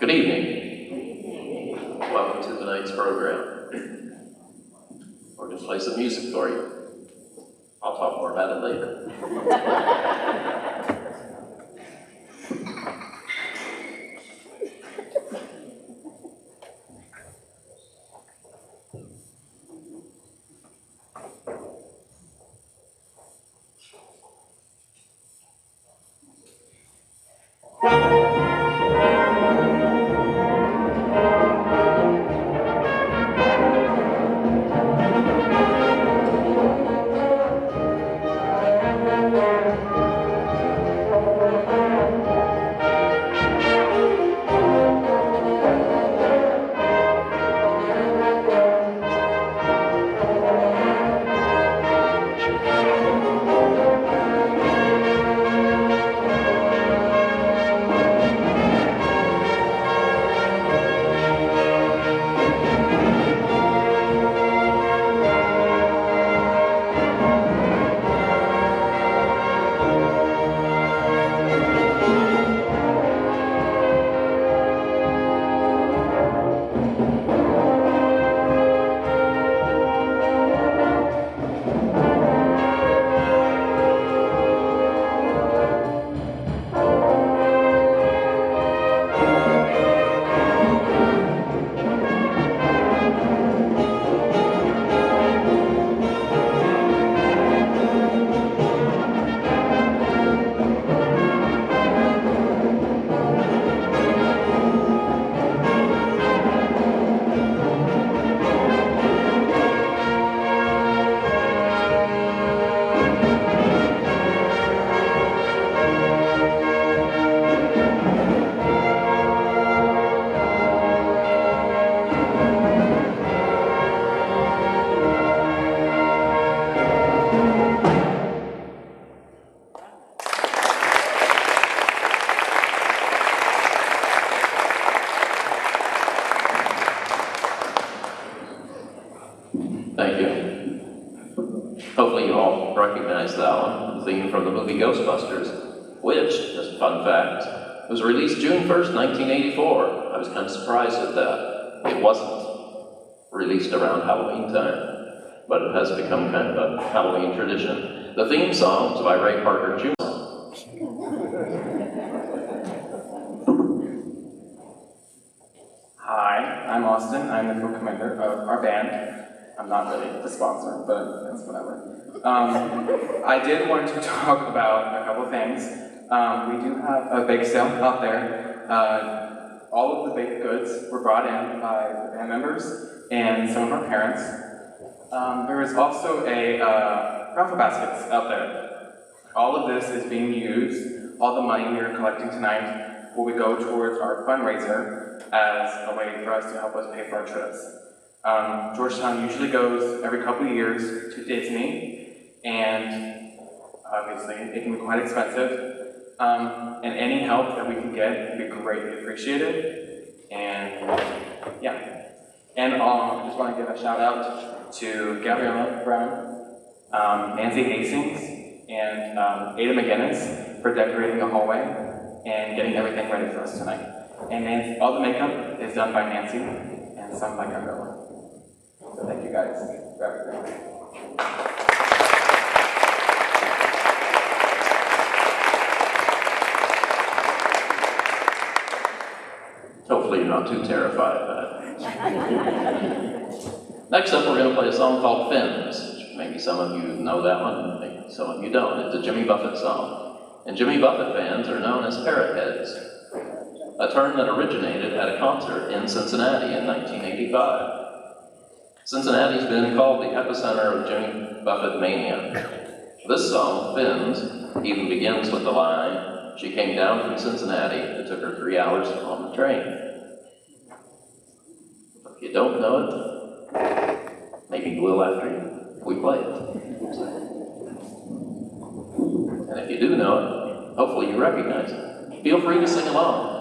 Good evening. Welcome to tonight's program. We're going to play some music for you. I'll talk more about it later. Thank you. Hopefully you all recognize that one, the theme from the movie Ghostbusters, which, just a fun fact, was released June 1st, 1984. I was kind of surprised at that. It wasn't released around Halloween time, but it has become kind of a Halloween tradition. The theme song is by Ray Parker Jr. Hi, I'm Austin. I'm the co-commander of our band. I'm not really the sponsor, but that's whatever. I did want to talk about a couple things. We do have a bake sale out there. All of the baked goods were brought in by the band members and some of our parents. There is also a raffle baskets out there. All of this is being used. All the money we are collecting tonight will go towards our fundraiser as a way for us to help us pay for our trips. Georgetown usually goes every couple of years to Disney, and obviously it can be quite expensive. And any help that we can get would be greatly appreciated. And yeah. And I just want to give a shout out to Gabriella Brown, Nancy Hastings, and Ada McGinnis for decorating the hallway and getting everything ready for us tonight. And Nancy, all the makeup is done by Nancy and some by Gabriella. So thank you guys for everything. Hopefully you're not too terrified of that. Next up, we're going to play a song called Fins. Maybe some of you know that one, maybe some of you don't. It's a Jimmy Buffett song. And Jimmy Buffett fans are known as parrot heads, a term that originated at a concert in Cincinnati in 1985. Cincinnati's been called the epicenter of Jimmy Buffett mania. This song, Fins, even begins with the line, "She came down from Cincinnati. It took her 3 hours on the train." If you don't know it, maybe you will after we play it. And if you do know it, hopefully you recognize it. Feel free to sing along.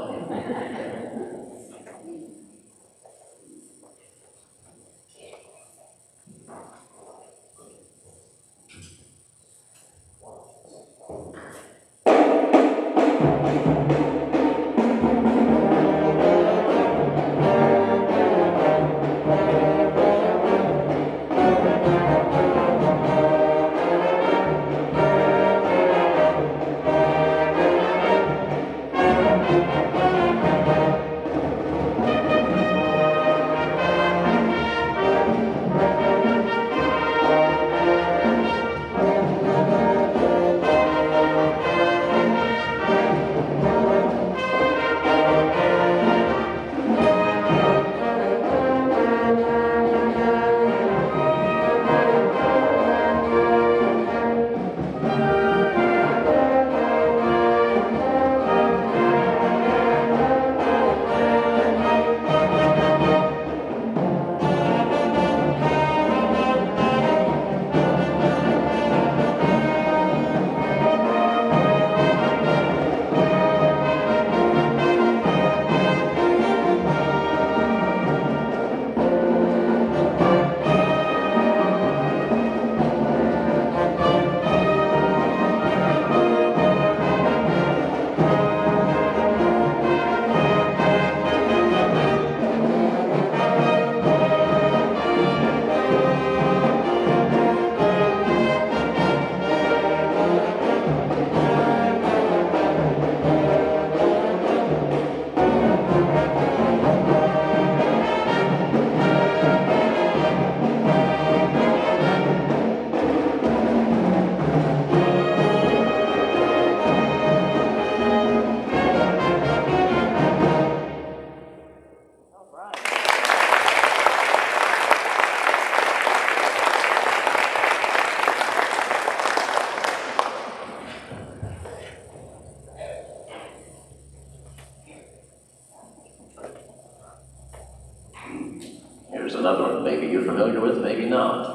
Here's another one maybe you're familiar with, maybe not.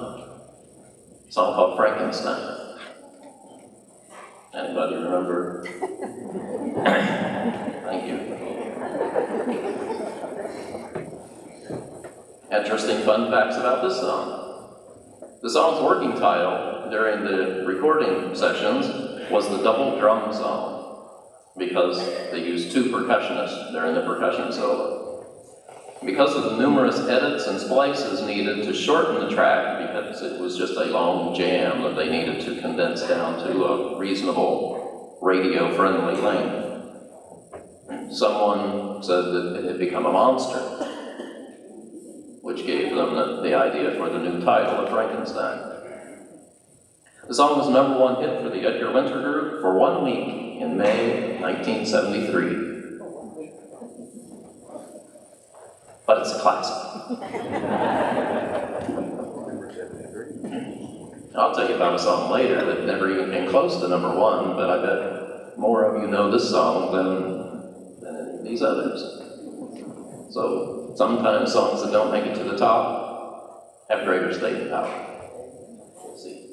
A song called Frankenstein. Anybody remember? Thank you. Interesting fun facts about this song. The song's working title during the recording sessions was the Double Drum Song, because they used two percussionists during the percussion solo. Because of the numerous edits and splices needed to shorten the track, because it was just a long jam that they needed to condense down to a reasonable radio-friendly length, someone said that it had become a monster, which gave them the idea for the new title of Frankenstein. The song was #1 hit for the Edgar Winter Group for 1 week in May 1973. But it's a classic. I'll tell you about a song later that never even came close to #1, but I bet more of you know this song than any of these others. So sometimes songs that don't make it to the top have greater staying power. We'll see.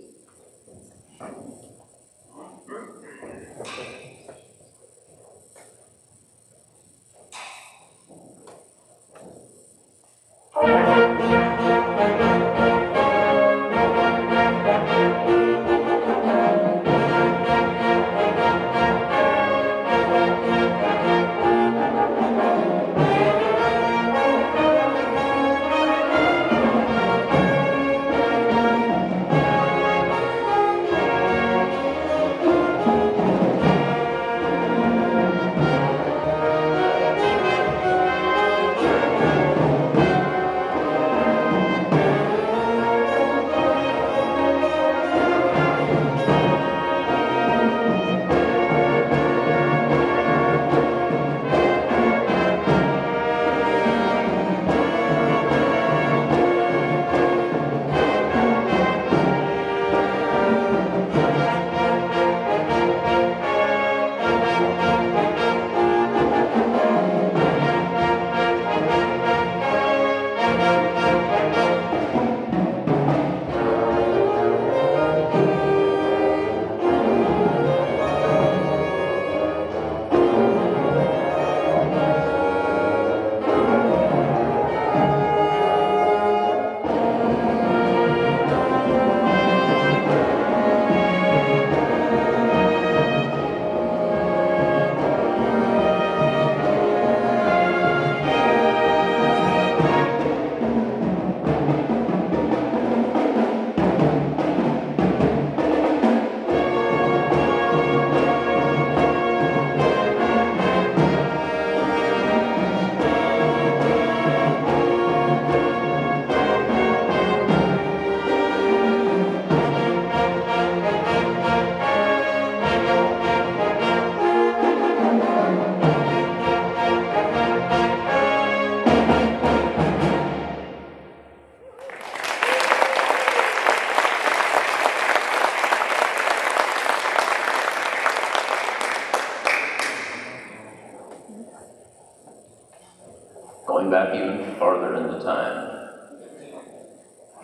going back even farther into time.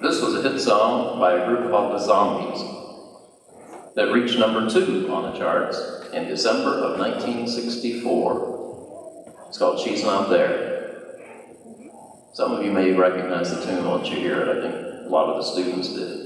This was a hit song by a group called the Zombies that reached number 2 on the charts in December of 1964. It's called She's Not There. Some of you may recognize the tune once you hear it. I think a lot of the students did.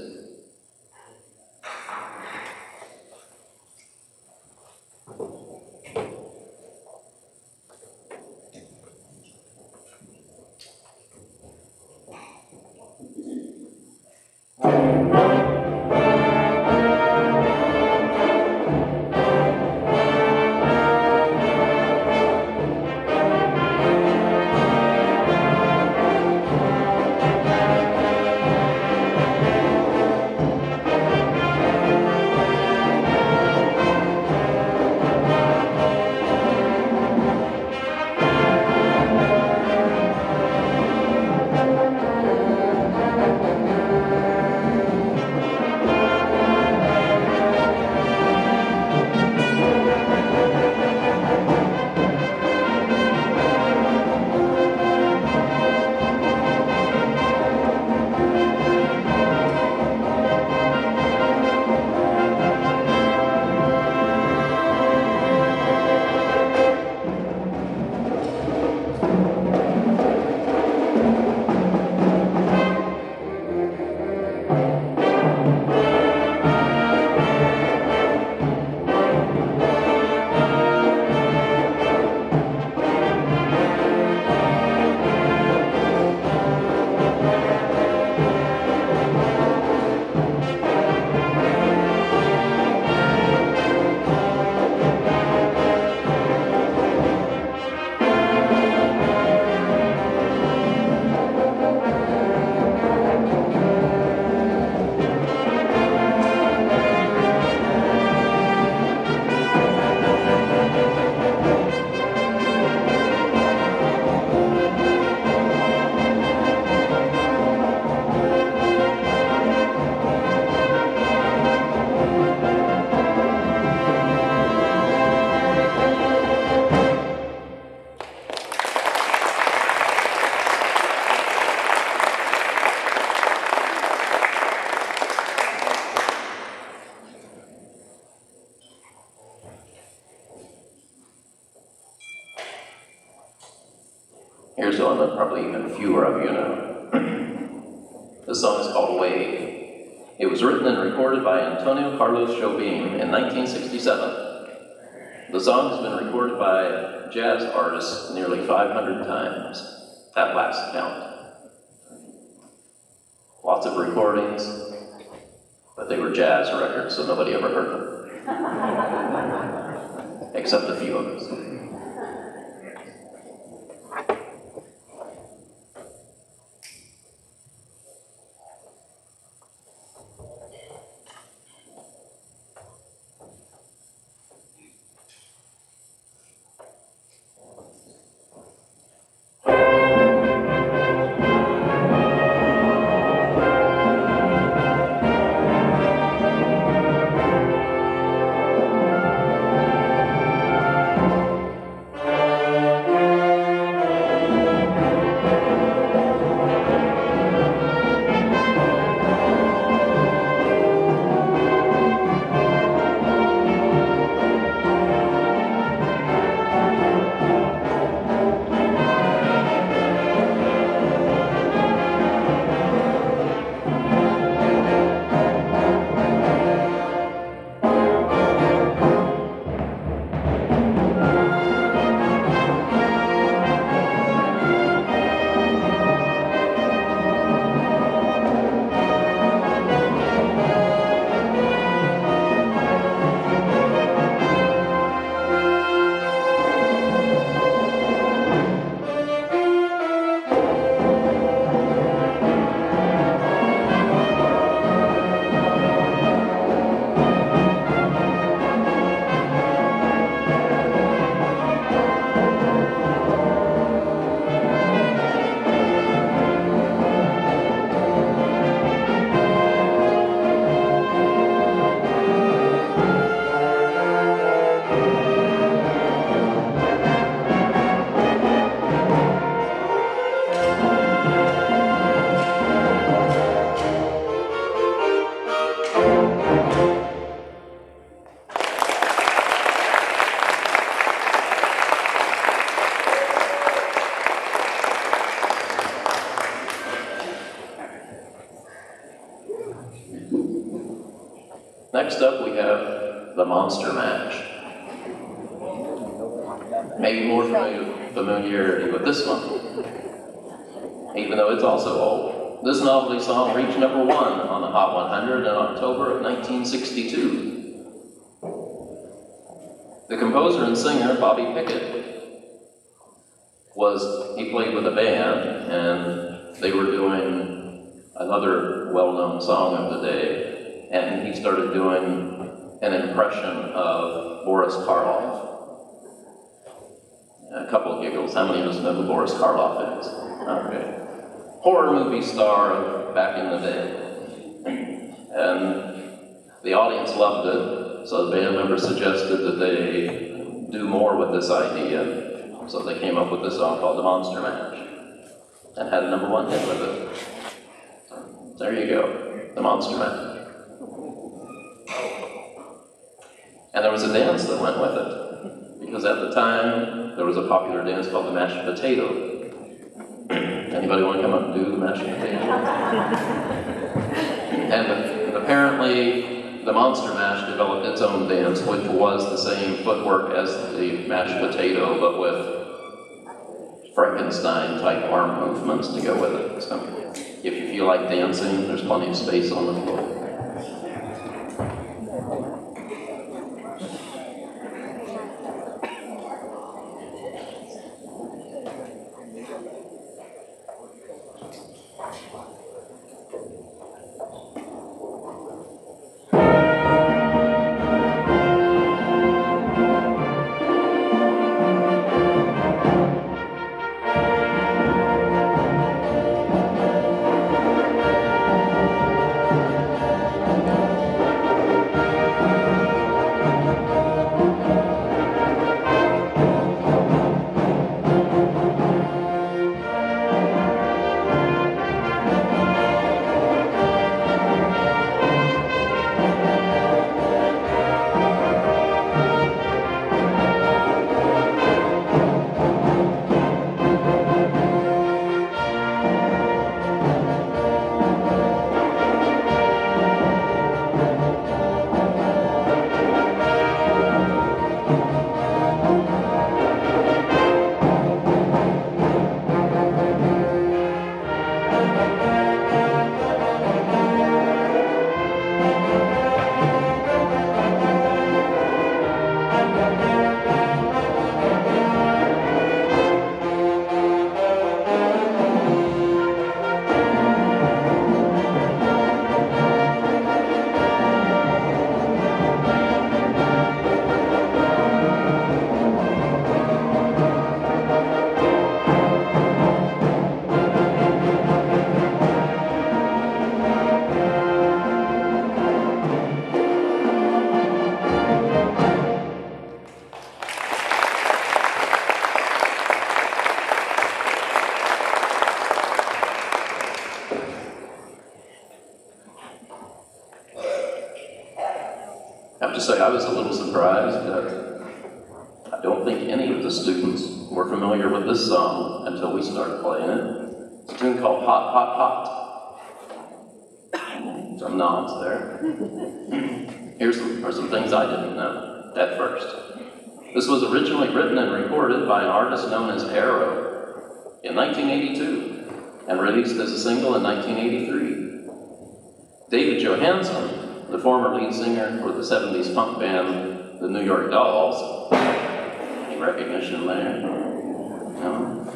Here's one that probably even fewer of you know. The song is called Wave. It was written and recorded by Antonio Carlos Jobim in 1967. The song has been recorded by jazz artists nearly 500 times, at last count. Lots of recordings, but they were jazz records, so nobody ever heard them. Except a few of us. Next up, we have the Monster Mash. Maybe more familiarity with this one, even though it's also old. This novelty song reached number 1 on the Hot 100 in October of 1962. The composer and singer, Bobby Pickett, he played with a band, and they were doing another well-known song of the day, and he started doing an impression of Boris Karloff. A couple of giggles. How many of us know who Boris Karloff is? Okay. Horror movie star of back in the day. And the audience loved it, so the band members suggested that they do more with this idea. So they came up with this song called The Monster Mash, and had a number 1 hit with it. So there you go, The Monster Mash. And there was a dance that went with it, because at the time, there was a popular dance called the mashed potato. Anybody want to come up and do the mashed potato? And apparently, the Monster Mash developed its own dance, which was the same footwork as the mashed potato, but with Frankenstein-type arm movements to go with it. So, if you feel like dancing, there's plenty of space on the floor. I have to say, I was a little surprised that I don't think any of the students were familiar with this song until we started playing it. It's a tune called Hot, Hot, Hot. Some nods there. Here are some things I didn't know at first. This was originally written and recorded by an artist known as Arrow in 1982 and released as a single in 1983. David Johansen, the former lead singer for the 70s punk band, the New York Dolls. Any recognition there? No?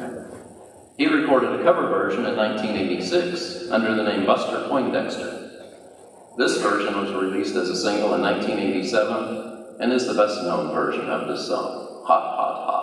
He recorded a cover version in 1986 under the name Buster Poindexter. This version was released as a single in 1987 and is the best known version of this song, Hot, Hot, Hot.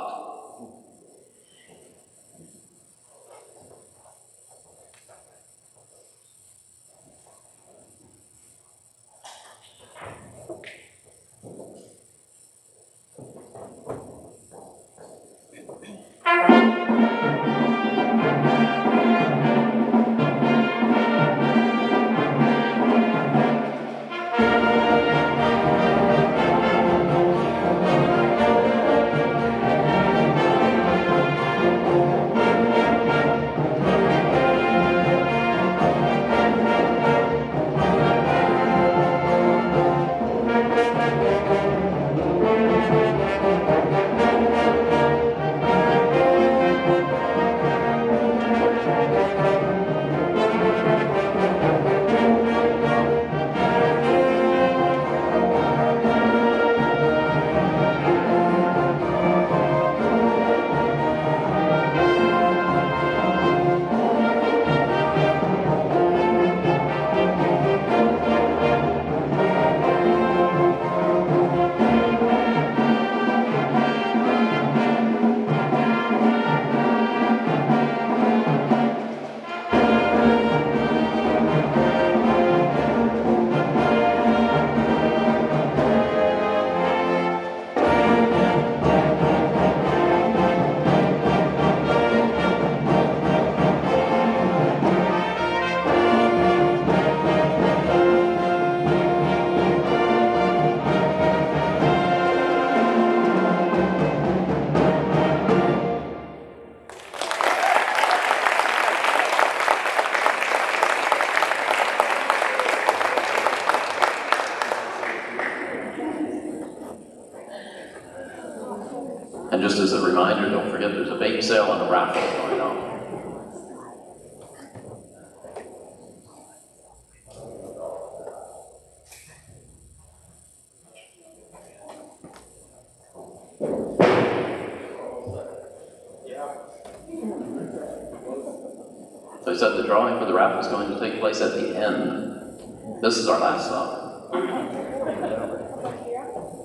So I said the drawing for the raffle is going to take place at the end. This is our last song.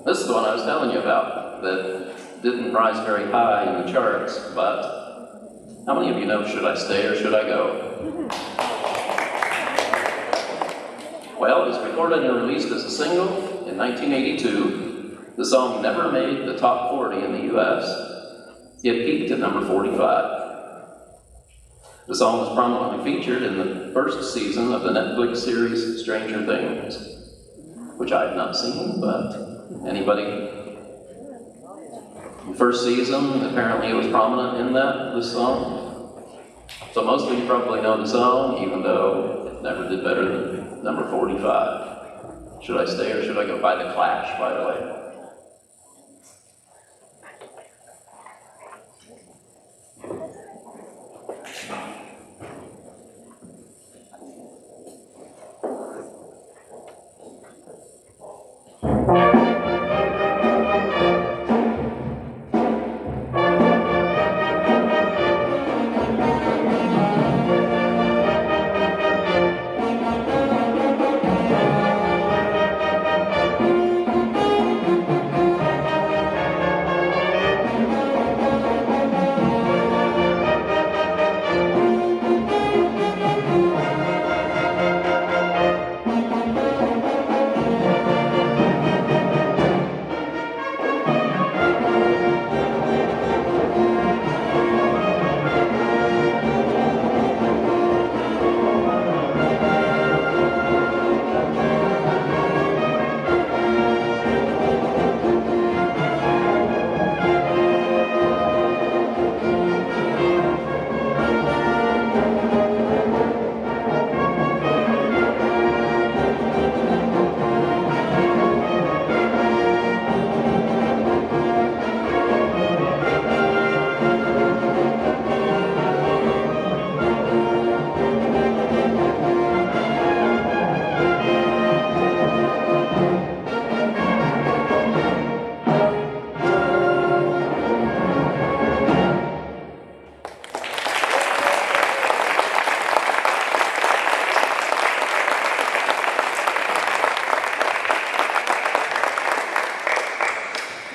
This is the one I was telling you about that didn't rise very high in the charts, but how many of you know Should I Stay or Should I Go? Well, it was recorded and released as a single in 1982. The song never made the top 40 in the US. It peaked at number 45. The song was prominently featured in the first season of the Netflix series Stranger Things, which I have not seen, but anybody? The first season, apparently it was prominent in this song. So most of you probably know the song, even though it never did better than number 45. Should I Stay or Should I Go? By The Clash, by the way.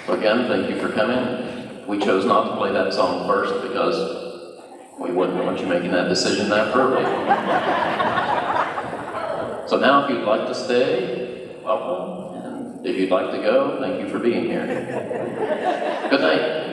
Again, thank you for coming. We chose not to play that song first because we wouldn't want you making that decision that early. So now if you'd like to stay, welcome. And if you'd like to go, thank you for being here. Good night.